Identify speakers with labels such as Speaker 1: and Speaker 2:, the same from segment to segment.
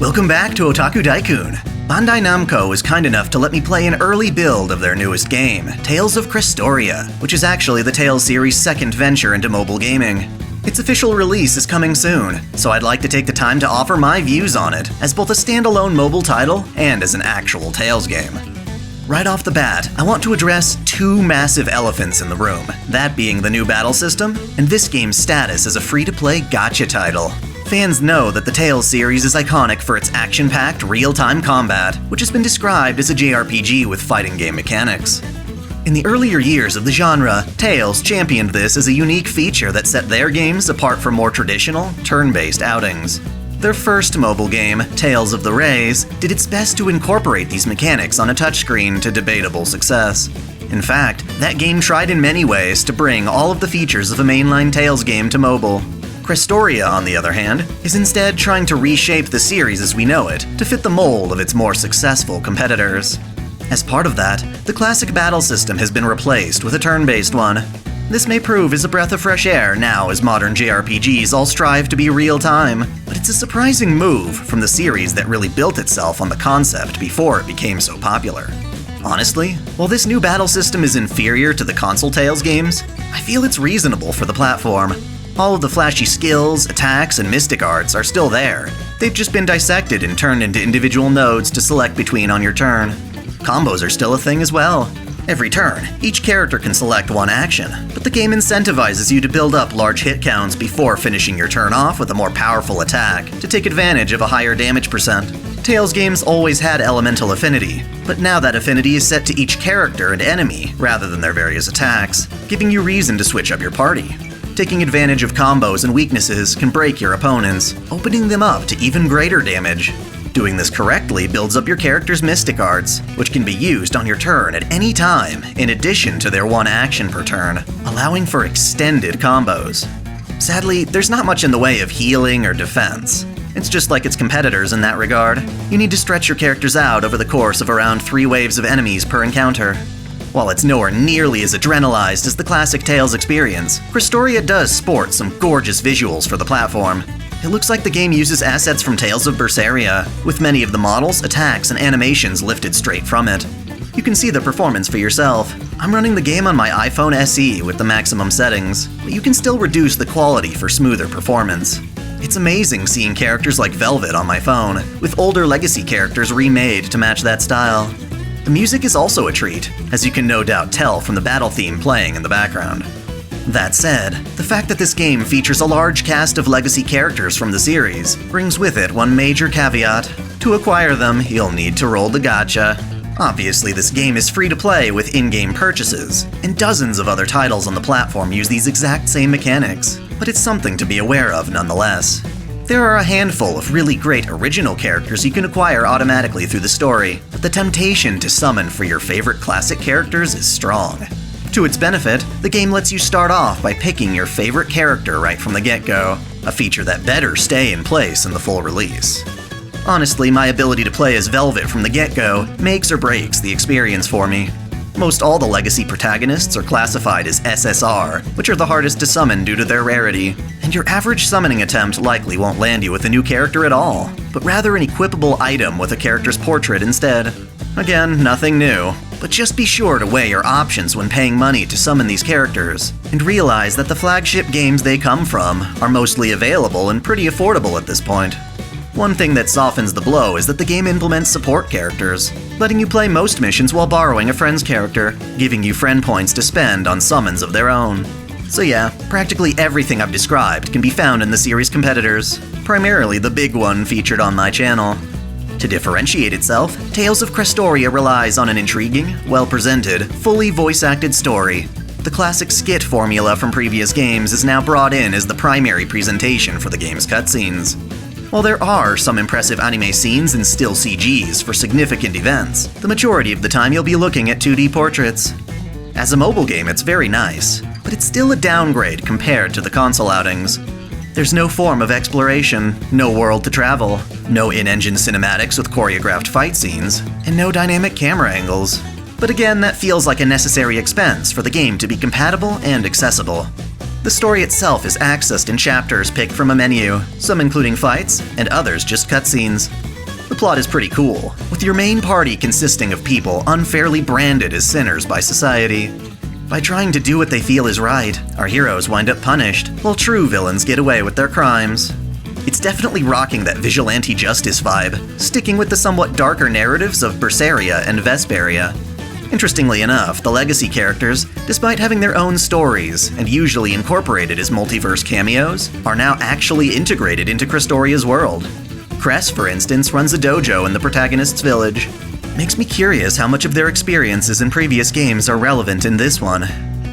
Speaker 1: Welcome back to OtakuDaiKun. Bandai Namco was kind enough to let me play an early build of their newest game, Tales of Crestoria, which is actually the Tales series' second venture into mobile gaming. Its official release is coming soon, so I'd like to take the time to offer my views on it, as both a standalone mobile title and as an actual Tales game. Right off the bat, I want to address two massive elephants in the room, that being the new battle system, and this game's status as a free-to-play gacha title. Fans know that the Tales series is iconic for its action-packed, real-time combat, which has been described as a JRPG with fighting game mechanics. In the earlier years of the genre, Tales championed this as a unique feature that set their games apart from more traditional, turn-based outings. Their first mobile game, Tales of the Rays, did its best to incorporate these mechanics on a touchscreen to debatable success. In fact, that game tried in many ways to bring all of the features of a mainline Tales game to mobile. Crestoria, on the other hand, is instead trying to reshape the series as we know it to fit the mold of its more successful competitors. As part of that, the classic battle system has been replaced with a turn-based one. This may prove as a breath of fresh air now as modern JRPGs all strive to be real-time, but it's a surprising move from the series that really built itself on the concept before it became so popular. Honestly, while this new battle system is inferior to the console Tales games, I feel it's reasonable for the platform. All of the flashy skills, attacks, and mystic arts are still there. They've just been dissected and turned into individual nodes to select between on your turn. Combos are still a thing as well. Every turn, each character can select one action, but the game incentivizes you to build up large hit counts before finishing your turn off with a more powerful attack to take advantage of a higher damage percent. Tales games always had elemental affinity, but now that affinity is set to each character and enemy rather than their various attacks, giving you reason to switch up your party. Taking advantage of combos and weaknesses can break your opponents, opening them up to even greater damage. Doing this correctly builds up your character's mystic arts, which can be used on your turn at any time, in addition to their one action per turn, allowing for extended combos. Sadly, there's not much in the way of healing or defense. It's just like its competitors in that regard. You need to stretch your characters out over the course of around 3 waves of enemies per encounter. While it's nowhere nearly as adrenalized as the classic Tales experience, Crestoria does sport some gorgeous visuals for the platform. It looks like the game uses assets from Tales of Berseria, with many of the models, attacks, and animations lifted straight from it. You can see the performance for yourself. I'm running the game on my iPhone SE with the maximum settings, but you can still reduce the quality for smoother performance. It's amazing seeing characters like Velvet on my phone, with older legacy characters remade to match that style. The music is also a treat, as you can no doubt tell from the battle theme playing in the background. That said, the fact that this game features a large cast of legacy characters from the series brings with it one major caveat. To acquire them, you'll need to roll the gacha. Obviously, this game is free to play with in-game purchases, and dozens of other titles on the platform use these exact same mechanics, but it's something to be aware of nonetheless. There are a handful of really great original characters you can acquire automatically through the story, but the temptation to summon for your favorite classic characters is strong. To its benefit, the game lets you start off by picking your favorite character right from the get-go, a feature that better stay in place in the full release. Honestly, my ability to play as Velvet from the get-go makes or breaks the experience for me. Most all the legacy protagonists are classified as SSR, which are the hardest to summon due to their rarity, and your average summoning attempt likely won't land you with a new character at all, but rather an equipable item with a character's portrait instead. Again, nothing new, but just be sure to weigh your options when paying money to summon these characters, and realize that the flagship games they come from are mostly available and pretty affordable at this point. One thing that softens the blow is that the game implements support characters, letting you play most missions while borrowing a friend's character, giving you friend points to spend on summons of their own. So yeah, practically everything I've described can be found in the series' competitors, primarily the big one featured on my channel. To differentiate itself, Tales of Crestoria relies on an intriguing, well-presented, fully voice-acted story. The classic skit formula from previous games is now brought in as the primary presentation for the game's cutscenes. While there are some impressive anime scenes and still CGs for significant events, the majority of the time you'll be looking at 2D portraits. As a mobile game, it's very nice, but it's still a downgrade compared to the console outings. There's no form of exploration, no world to travel, no in-engine cinematics with choreographed fight scenes, and no dynamic camera angles. But again, that feels like a necessary expense for the game to be compatible and accessible. The story itself is accessed in chapters picked from a menu, some including fights, and others just cutscenes. The plot is pretty cool, with your main party consisting of people unfairly branded as sinners by society. By trying to do what they feel is right, our heroes wind up punished, while true villains get away with their crimes. It's definitely rocking that vigilante justice vibe, sticking with the somewhat darker narratives of Berseria and Vesperia. Interestingly enough, the legacy characters, despite having their own stories and usually incorporated as multiverse cameos, are now actually integrated into Crestoria's world. Cress, for instance, runs a dojo in the protagonist's village. Makes me curious how much of their experiences in previous games are relevant in this one.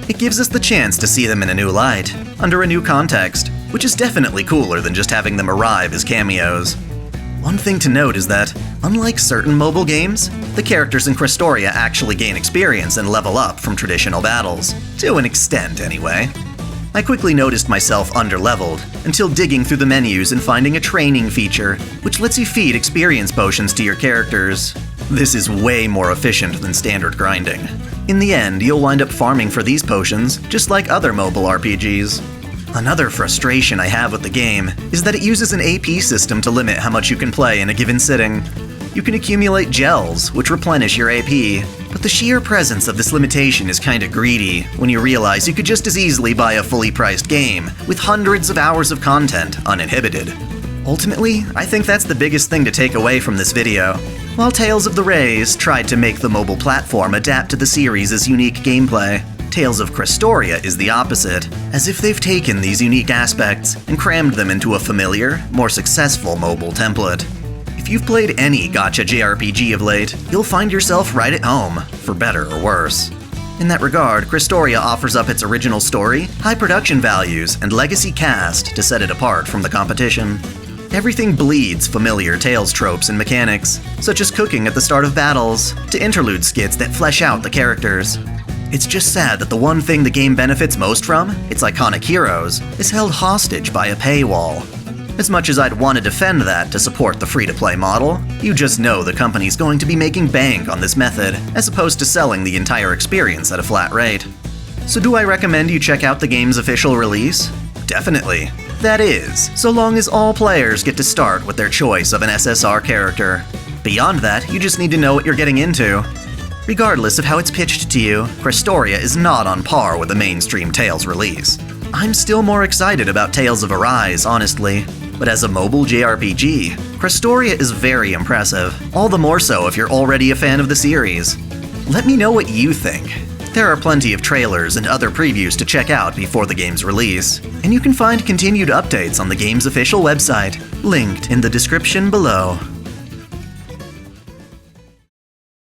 Speaker 1: It gives us the chance to see them in a new light, under a new context, which is definitely cooler than just having them arrive as cameos. One thing to note is that, unlike certain mobile games, the characters in Crestoria actually gain experience and level up from traditional battles. To an extent, anyway. I quickly noticed myself underleveled, until digging through the menus and finding a training feature, which lets you feed experience potions to your characters. This is way more efficient than standard grinding. In the end, you'll wind up farming for these potions, just like other mobile RPGs. Another frustration I have with the game is that it uses an AP system to limit how much you can play in a given sitting. You can accumulate gels, which replenish your AP, but the sheer presence of this limitation is kinda greedy when you realize you could just as easily buy a fully priced game with hundreds of hours of content uninhibited. Ultimately, I think that's the biggest thing to take away from this video. While Tales of the Rays tried to make the mobile platform adapt to the series' unique gameplay, Tales of Crestoria is the opposite, as if they've taken these unique aspects and crammed them into a familiar, more successful mobile template. If you've played any gacha JRPG of late, you'll find yourself right at home, for better or worse. In that regard, Crestoria offers up its original story, high production values, and legacy cast to set it apart from the competition. Everything bleeds familiar Tales tropes and mechanics, such as cooking at the start of battles, to interlude skits that flesh out the characters. It's just sad that the one thing the game benefits most from, its iconic heroes, is held hostage by a paywall. As much as I'd want to defend that to support the free-to-play model, you just know the company's going to be making bank on this method, as opposed to selling the entire experience at a flat rate. So do I recommend you check out the game's official release? Definitely. That is, so long as all players get to start with their choice of an SSR character. Beyond that, you just need to know what you're getting into. Regardless of how it's pitched to you, Crestoria is not on par with a mainstream Tales release. I'm still more excited about Tales of Arise, honestly, but as a mobile JRPG, Crestoria is very impressive, all the more so if you're already a fan of the series. Let me know what you think. There are plenty of trailers and other previews to check out before the game's release, and you can find continued updates on the game's official website, linked in the description below.